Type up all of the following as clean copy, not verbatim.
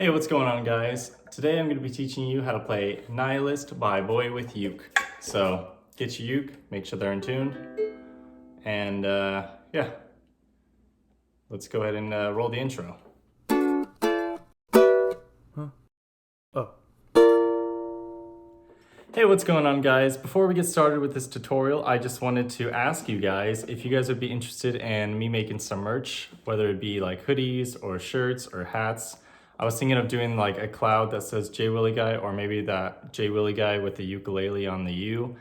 Hey, what's going on, guys? Today I'm going to be teaching you how to play Nihilist by Boywithuke. So get your uke, make sure they're in tune, and yeah, let's go ahead and roll the intro. Oh. Hey, what's going on, guys? Before we get started with this tutorial, I just wanted to ask you guys if you guys would be interested in me making some merch, whether it be like hoodies or shirts or hats. I was thinking of doing like a cloud that says JWillyGuy, or maybe that JWillyGuy with the ukulele on the U,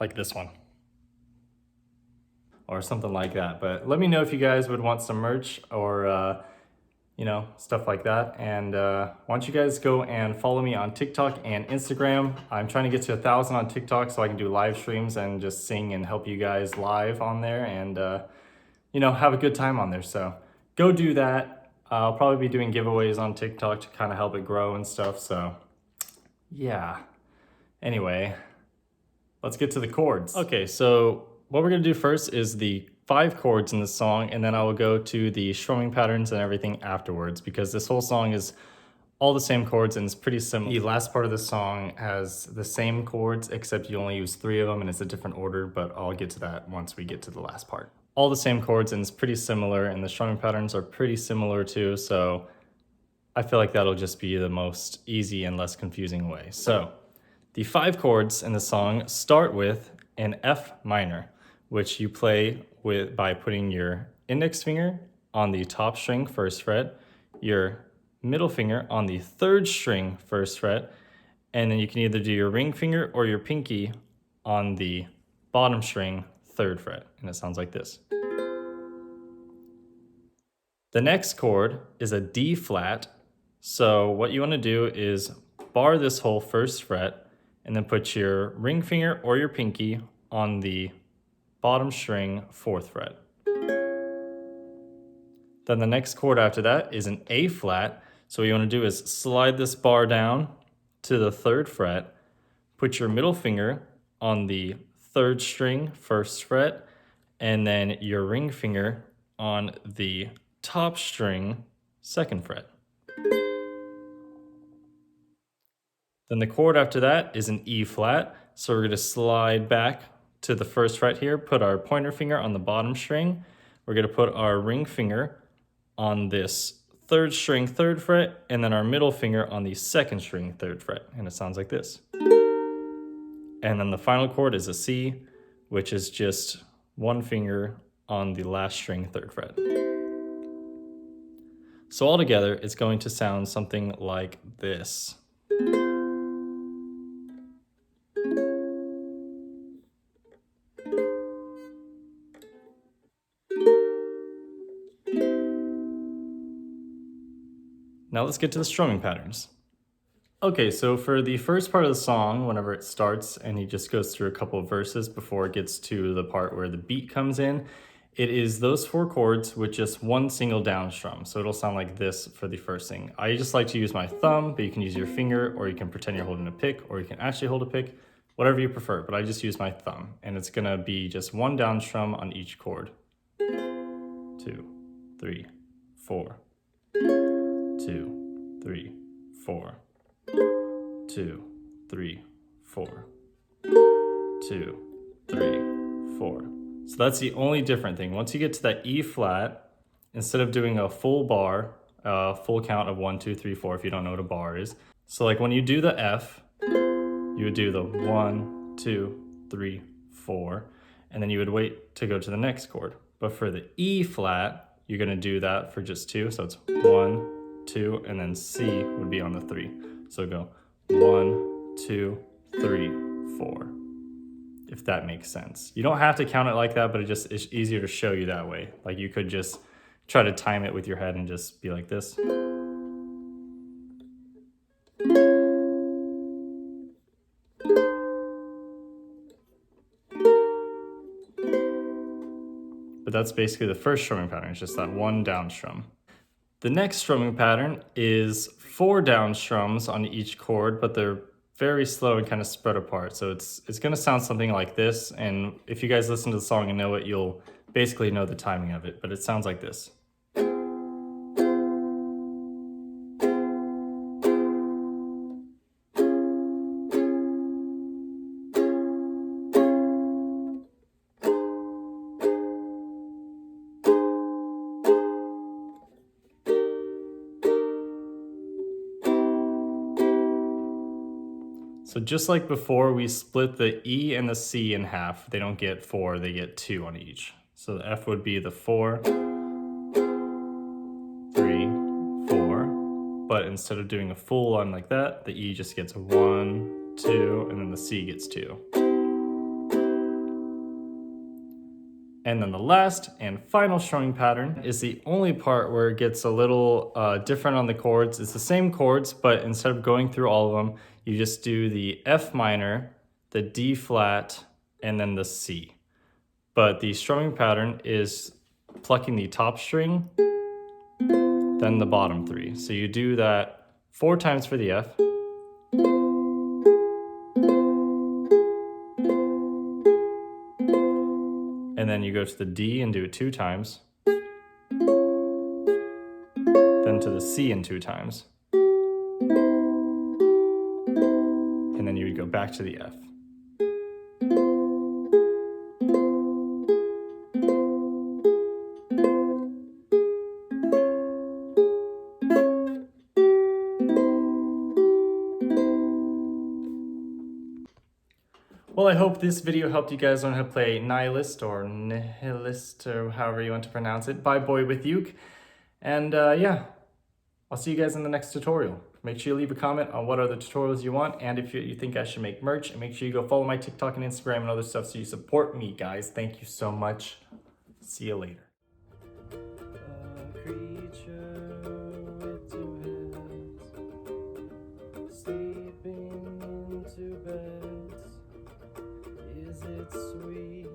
like this one, or something like that. But let me know if you guys would want some merch or you know, stuff like that. And why don't you guys go and follow me on TikTok and Instagram. I'm trying to get to 1,000 on TikTok so I can do live streams and just sing and help you guys live on there and you know, have a good time on there. So go do that. I'll probably be doing giveaways on TikTok to kind of help it grow and stuff. So yeah, anyway, let's get to the chords. Okay, so what we're gonna do first is the 5 chords in the song, and then I will go to the strumming patterns and everything afterwards, because this whole song is all the same chords and it's pretty similar. The last part of the song has the same chords, except you only use 3 of them and it's a different order, but I'll get to that once we get to the last part. All the same chords and it's pretty similar, and the strumming patterns are pretty similar too, so I feel like that'll just be the most easy and less confusing way. So the 5 chords in the song start with an F minor, which you play with by putting your index finger on the top string 1st fret, your middle finger on the 3rd string 1st fret, and then you can either do your ring finger or your pinky on the bottom string 3rd fret, and it sounds like this. The next chord is a D flat, so what you want to do is bar this whole 1st fret and then put your ring finger or your pinky on the bottom string 4th fret. Then the next chord after that is an A flat. So what you want to do is slide this bar down to the 3rd fret, put your middle finger on the 3rd string 1st fret, and then your ring finger on the top string 2nd fret. Then the chord after that is an E flat. So we're going to slide back to the 1st fret here, put our pointer finger on the bottom string. We're going to put our ring finger on this 3rd string 3rd fret, and then our middle finger on the 2nd string 3rd fret, and it sounds like this. And then the final chord is a C, which is just one finger on the last string 3rd fret. So altogether, it's going to sound something like this. Now let's get to the strumming patterns. Okay, so for the first part of the song, whenever it starts and he just goes through a couple of verses before it gets to the part where the beat comes in, it is those 4 chords with just one single down strum. So it'll sound like this for the first thing. I just like to use my thumb, but you can use your finger, or you can pretend you're holding a pick, or you can actually hold a pick, whatever you prefer, but I just use my thumb. And it's gonna be just one down strum on each chord. 2, 3, 4. 2, 3, 4. 2, 3, 4. 2, 3, 4. So that's the only different thing. Once you get to that E flat, instead of doing a full bar, full count of 1, 2, 3, 4, if you don't know what a bar is. So like when you do the F, you would do the 1, 2, 3, 4, and then you would wait to go to the next chord. But for the E flat, you're gonna do that for just 2. So it's 1, 2, and then C would be on the 3. So go 1, 2, 3, 4. If that makes sense. You don't have to count it like that, but it's easier to show you that way. Like you could just try to time it with your head and just be like this. But that's basically the first strumming pattern. It's just that one down strum. The next strumming pattern is 4 down strums on each chord, but they're very slow and kind of spread apart. So it's gonna sound something like this. And if you guys listen to the song and know it, you'll basically know the timing of it, but it sounds like this. So just like before, we split the E and the C in half. They don't get 4, they get 2 on each. So the F would be the 4, 3, 4. But instead of doing a full line like that, the E just gets 1, 2, and then the C gets 2. And then the last and final strumming pattern is the only part where it gets a little different on the chords. It's the same chords, but instead of going through all of them, you just do the F minor, the D flat, and then the C. But the strumming pattern is plucking the top string, then the bottom 3. So you do that 4 times for the F, and then you go to the D and do it 2 times, then to the C and 2 times, and then you would go back to the F. Well, I hope this video helped you guys learn how to play Nihilist or Nihilist or however you want to pronounce it by Boywithuke. And yeah, I'll see you guys in the next tutorial. Make sure you leave a comment on what other tutorials you want, and if you think I should make merch, and make sure you go follow my TikTok and Instagram and other stuff so you support me, guys. Thank you so much. See you later. A creature with 2 heads, sleeping into beds. Is it sweet?